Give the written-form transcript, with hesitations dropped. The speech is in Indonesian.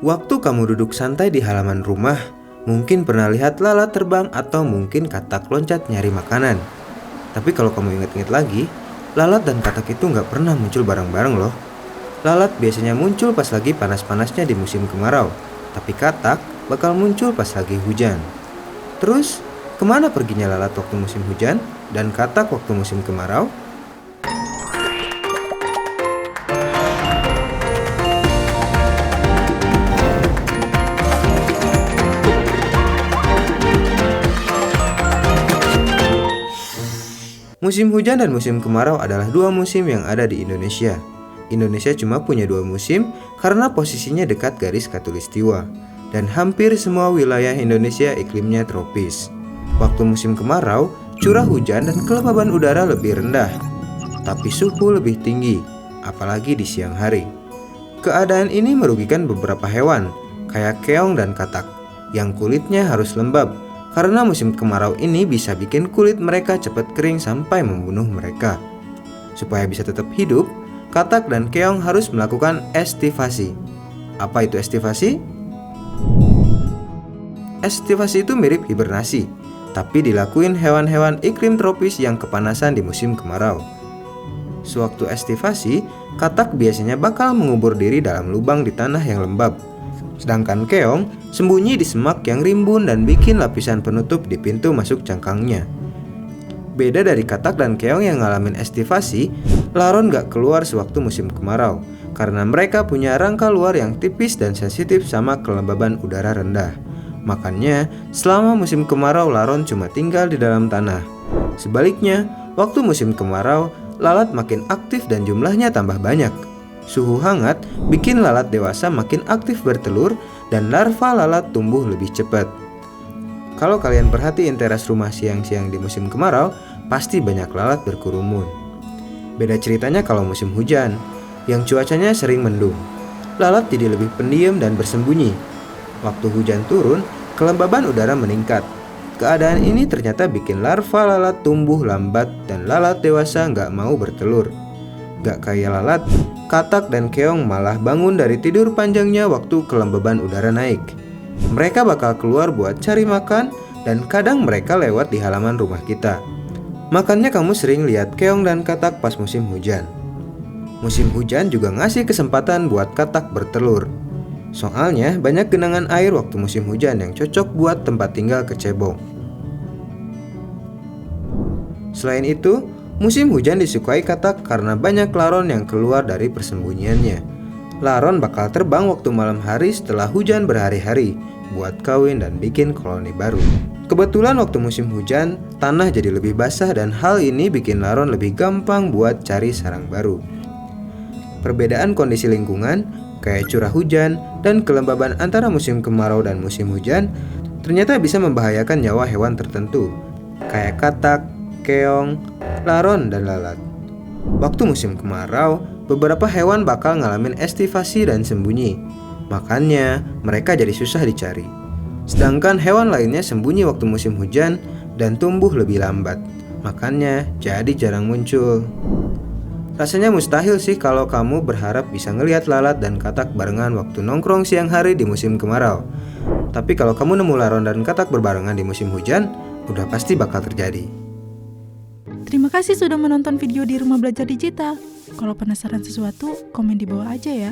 Waktu kamu duduk santai di halaman rumah, mungkin pernah lihat lalat terbang atau mungkin katak loncat nyari makanan. Tapi kalau kamu ingat-ingat lagi, lalat dan katak itu nggak pernah muncul bareng-bareng loh. Lalat biasanya muncul pas lagi panas-panasnya di musim kemarau, tapi katak bakal muncul pas lagi hujan. Terus, kemana perginya lalat waktu musim hujan dan katak waktu musim kemarau? Musim hujan dan musim kemarau adalah dua musim yang ada di Indonesia. Indonesia cuma punya dua musim karena posisinya dekat garis khatulistiwa. Dan hampir semua wilayah Indonesia iklimnya tropis. Waktu musim kemarau, curah hujan dan kelembaban udara lebih rendah, tapi suhu lebih tinggi, apalagi di siang hari. Keadaan ini merugikan beberapa hewan, kayak keong dan katak, yang kulitnya harus lembab. Karena musim kemarau ini bisa bikin kulit mereka cepat kering sampai membunuh mereka. Supaya bisa tetap hidup, katak dan keong harus melakukan estivasi. Apa itu estivasi? Estivasi itu mirip hibernasi, tapi dilakuin hewan-hewan iklim tropis yang kepanasan di musim kemarau. Sewaktu estivasi, katak biasanya bakal mengubur diri dalam lubang di tanah yang lembab. Sedangkan keong sembunyi di semak yang rimbun dan bikin lapisan penutup di pintu masuk cangkangnya. Beda dari katak dan keong yang ngalamin estivasi, laron gak keluar sewaktu musim kemarau karena mereka punya rangka luar yang tipis dan sensitif sama kelembaban udara rendah. Makanya, selama musim kemarau laron cuma tinggal di dalam tanah. Sebaliknya, waktu musim kemarau, lalat makin aktif dan jumlahnya tambah banyak. Suhu hangat bikin lalat dewasa makin aktif bertelur dan larva lalat tumbuh lebih cepat. Kalau kalian perhatiin teras rumah siang-siang di musim kemarau, pasti banyak lalat berkerumun. Beda ceritanya kalau musim hujan, yang cuacanya sering mendung. Lalat jadi lebih pendiam dan bersembunyi. Waktu hujan turun, kelembaban udara meningkat. Keadaan ini ternyata bikin larva lalat tumbuh lambat dan lalat dewasa nggak mau bertelur. Gak kayak lalat, katak dan keong malah bangun dari tidur panjangnya waktu kelembaban udara naik. Mereka bakal keluar buat cari makan dan kadang mereka lewat di halaman rumah kita. Makanya kamu sering lihat keong dan katak pas musim hujan. Musim hujan juga ngasih kesempatan buat katak bertelur. Soalnya banyak genangan air waktu musim hujan yang cocok buat tempat tinggal kecebong. Selain itu, musim hujan disukai katak karena banyak laron yang keluar dari persembunyiannya. Laron bakal terbang waktu malam hari setelah hujan berhari-hari buat kawin dan bikin koloni baru. Kebetulan waktu musim hujan, tanah jadi lebih basah dan hal ini bikin laron lebih gampang buat cari sarang baru. Perbedaan kondisi lingkungan, kayak curah hujan dan kelembaban antara musim kemarau dan musim hujan, ternyata bisa membahayakan nyawa hewan tertentu, kayak katak, keong, laron, dan lalat. Waktu musim kemarau, beberapa hewan bakal ngalamin estivasi dan sembunyi. Makanya, mereka jadi susah dicari. Sedangkan hewan lainnya sembunyi waktu musim hujan dan tumbuh lebih lambat. Makanya, jadi jarang muncul. Rasanya mustahil sih kalau kamu berharap bisa ngelihat lalat dan katak barengan waktu nongkrong siang hari di musim kemarau. Tapi kalau kamu nemu laron dan katak berbarengan di musim hujan, udah pasti bakal terjadi. Terima kasih sudah menonton video di Rumah Belajar Digital. Kalau penasaran sesuatu, komen di bawah aja ya.